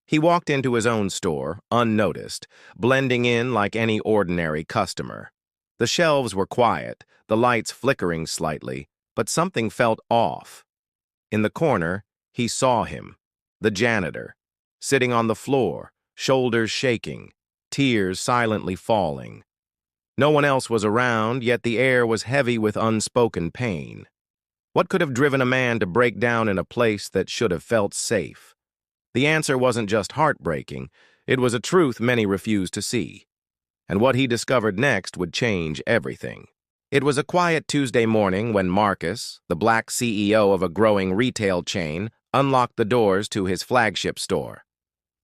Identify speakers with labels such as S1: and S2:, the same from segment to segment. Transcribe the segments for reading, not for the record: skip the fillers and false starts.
S1: He walked into his own store, unnoticed, blending in like any ordinary customer. The shelves were quiet, the lights flickering slightly, but something felt off. In the corner, he saw him, the janitor, sitting on the floor, shoulders shaking, tears silently falling. No one else was around, yet the air was heavy with unspoken pain. What could have driven a man to break down in a place that should have felt safe? The answer wasn't just heartbreaking, it was a truth many refused to see. And what he discovered next would change everything. It was a quiet Tuesday morning when Marcus, the black CEO of a growing retail chain, unlocked the doors to his flagship store.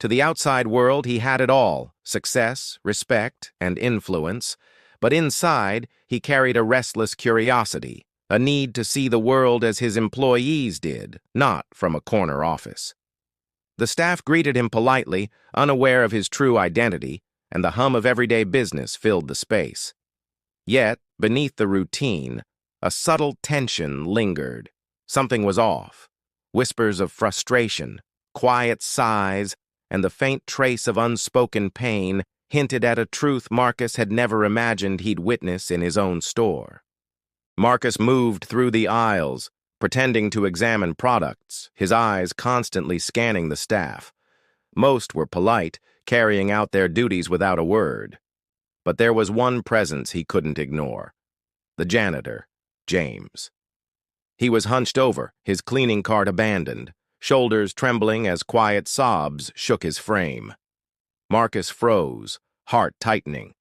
S1: To the outside world, he had it all: success, respect, and influence. But inside, he carried a restless curiosity, a need to see the world as his employees did, not from a corner office. The staff greeted him politely, unaware of his true identity, and the hum of everyday business filled the space. Yet, beneath the routine, a subtle tension lingered. Something was off. Whispers of frustration, quiet sighs, and the faint trace of unspoken pain hinted at a truth Marcus had never imagined he'd witness in his own store. Marcus moved through the aisles, pretending to examine products, his eyes constantly scanning the staff. Most were polite, carrying out their duties without a word. But there was one presence he couldn't ignore: the janitor, James. He was hunched over, his cleaning cart abandoned, shoulders trembling as quiet sobs shook his frame. Marcus froze, heart tightening.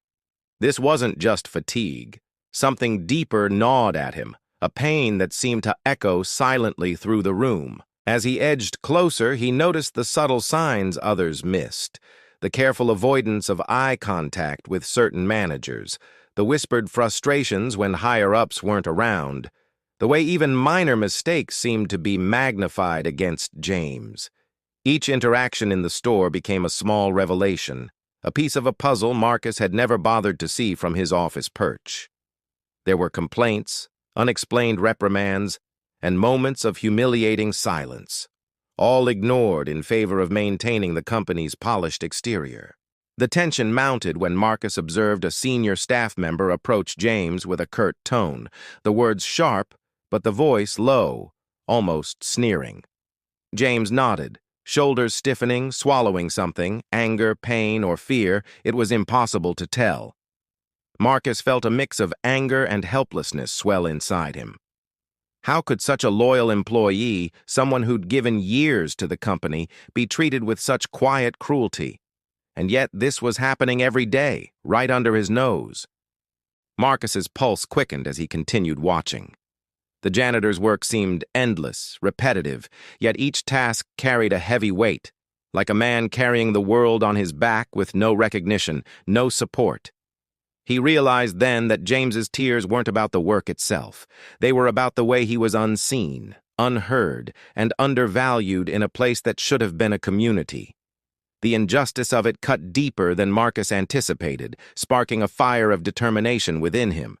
S1: This wasn't just fatigue. Something deeper gnawed at him, a pain that seemed to echo silently through the room. As he edged closer, he noticed the subtle signs others missed: the careful avoidance of eye contact with certain managers, the whispered frustrations when higher-ups weren't around, the way even minor mistakes seemed to be magnified against James. Each interaction in the store became a small revelation, a piece of a puzzle Marcus had never bothered to see from his office perch. There were complaints, unexplained reprimands, and moments of humiliating silence, all ignored in favor of maintaining the company's polished exterior. The tension mounted when Marcus observed a senior staff member approach James with a curt tone, the words sharp, but the voice low, almost sneering. James nodded, shoulders stiffening, swallowing something, anger, pain, or fear. It was impossible to tell. Marcus felt a mix of anger and helplessness swell inside him. How could such a loyal employee, someone who'd given years to the company, be treated with such quiet cruelty? And yet this was happening every day, right under his nose. Marcus's pulse quickened as he continued watching. The janitor's work seemed endless, repetitive, yet each task carried a heavy weight, like a man carrying the world on his back with no recognition, no support. He realized then that James's tears weren't about the work itself. They were about the way he was unseen, unheard, and undervalued in a place that should have been a community. The injustice of it cut deeper than Marcus anticipated, sparking a fire of determination within him.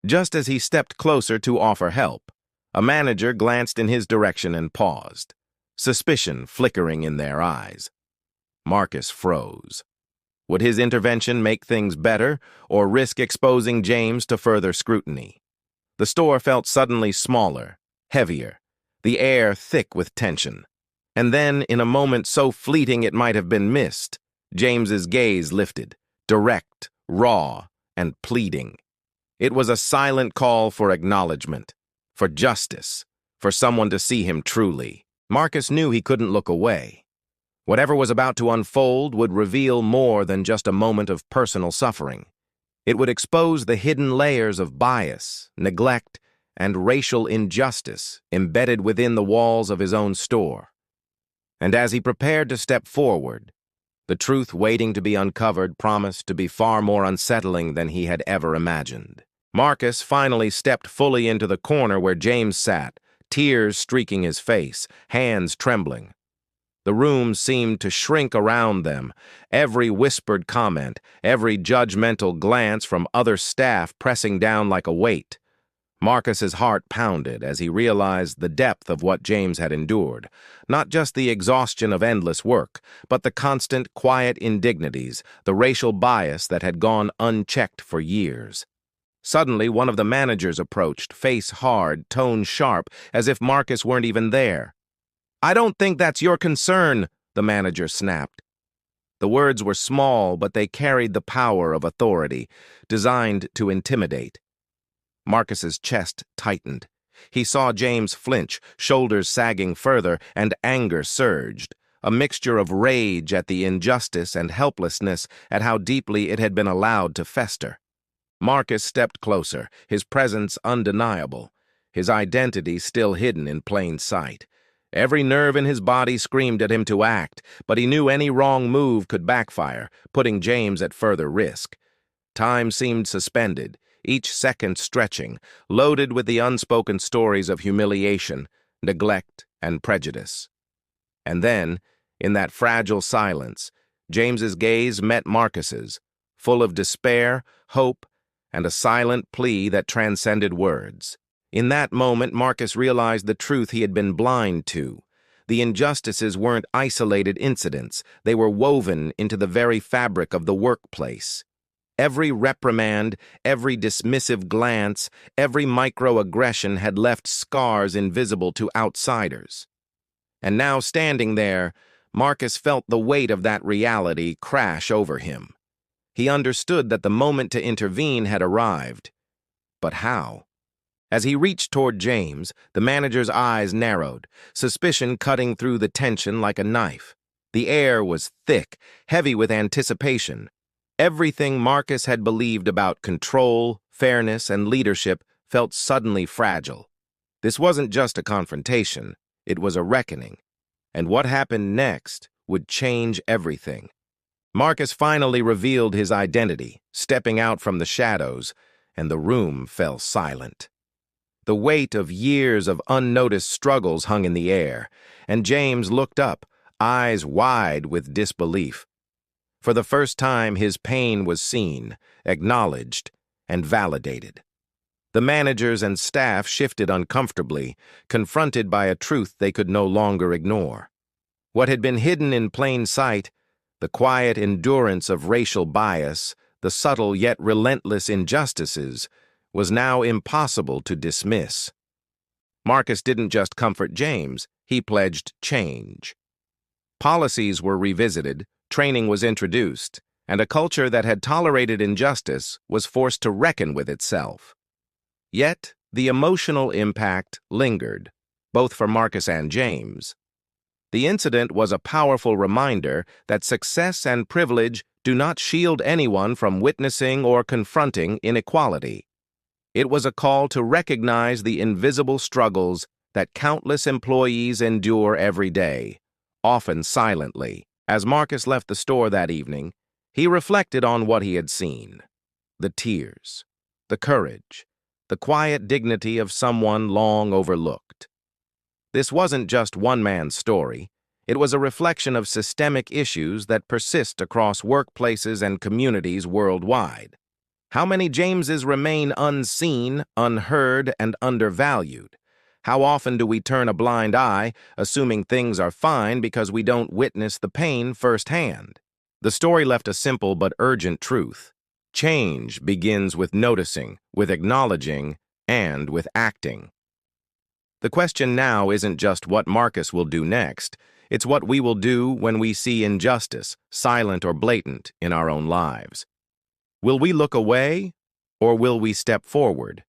S1: Just as he stepped closer to offer help, a manager glanced in his direction and paused, suspicion flickering in their eyes. Marcus froze. Would his intervention make things better, or risk exposing James to further scrutiny? The store felt suddenly smaller, heavier, the air thick with tension. And then, in a moment so fleeting it might have been missed, James's gaze lifted, direct, raw, and pleading. It was a silent call for acknowledgement, for justice, for someone to see him truly. Marcus knew he couldn't look away. Whatever was about to unfold would reveal more than just a moment of personal suffering. It would expose the hidden layers of bias, neglect, and racial injustice embedded within the walls of his own store. And as he prepared to step forward, the truth waiting to be uncovered promised to be far more unsettling than he had ever imagined. Marcus finally stepped fully into the corner where James sat, tears streaking his face, hands trembling. The room seemed to shrink around them, every whispered comment, every judgmental glance from other staff pressing down like a weight. Marcus's heart pounded as he realized the depth of what James had endured, not just the exhaustion of endless work, but the constant, quiet indignities, the racial bias that had gone unchecked for years. Suddenly, one of the managers approached, face hard, tone sharp, as if Marcus weren't even there. "I don't think that's your concern," the manager snapped. The words were small, but they carried the power of authority, designed to intimidate. Marcus's chest tightened. He saw James flinch, shoulders sagging further, and anger surged, a mixture of rage at the injustice and helplessness at how deeply it had been allowed to fester. Marcus stepped closer, his presence undeniable, his identity still hidden in plain sight. Every nerve in his body screamed at him to act, but he knew any wrong move could backfire, putting James at further risk. Time seemed suspended, each second stretching, loaded with the unspoken stories of humiliation, neglect, and prejudice. And then, in that fragile silence, James's gaze met Marcus's, full of despair, hope, and a silent plea that transcended words. In that moment, Marcus realized the truth he had been blind to. The injustices weren't isolated incidents, they were woven into the very fabric of the workplace. Every reprimand, every dismissive glance, every microaggression had left scars invisible to outsiders. And now, standing there, Marcus felt the weight of that reality crash over him. He understood that the moment to intervene had arrived. But how? As he reached toward James, the manager's eyes narrowed, suspicion cutting through the tension like a knife. The air was thick, heavy with anticipation. Everything Marcus had believed about control, fairness, and leadership felt suddenly fragile. This wasn't just a confrontation, it was a reckoning. And what happened next would change everything. Marcus finally revealed his identity, stepping out from the shadows, and the room fell silent. The weight of years of unnoticed struggles hung in the air, and James looked up, eyes wide with disbelief. For the first time, his pain was seen, acknowledged, and validated. The managers and staff shifted uncomfortably, confronted by a truth they could no longer ignore. What had been hidden in plain sight, the quiet endurance of racial bias, the subtle yet relentless injustices, was now impossible to dismiss. Marcus didn't just comfort James, he pledged change. Policies were revisited, training was introduced, and a culture that had tolerated injustice was forced to reckon with itself. Yet, the emotional impact lingered, both for Marcus and James. The incident was a powerful reminder that success and privilege do not shield anyone from witnessing or confronting inequality. It was a call to recognize the invisible struggles that countless employees endure every day, often silently. As Marcus left the store that evening, he reflected on what he had seen. The tears, the courage, the quiet dignity of someone long overlooked. This wasn't just one man's story. It was a reflection of systemic issues that persist across workplaces and communities worldwide. How many Jameses remain unseen, unheard, and undervalued? How often do we turn a blind eye, assuming things are fine because we don't witness the pain firsthand? The story left a simple but urgent truth. Change begins with noticing, with acknowledging, and with acting. The question now isn't just what Marcus will do next, it's what we will do when we see injustice, silent or blatant, in our own lives. Will we look away, or will we step forward?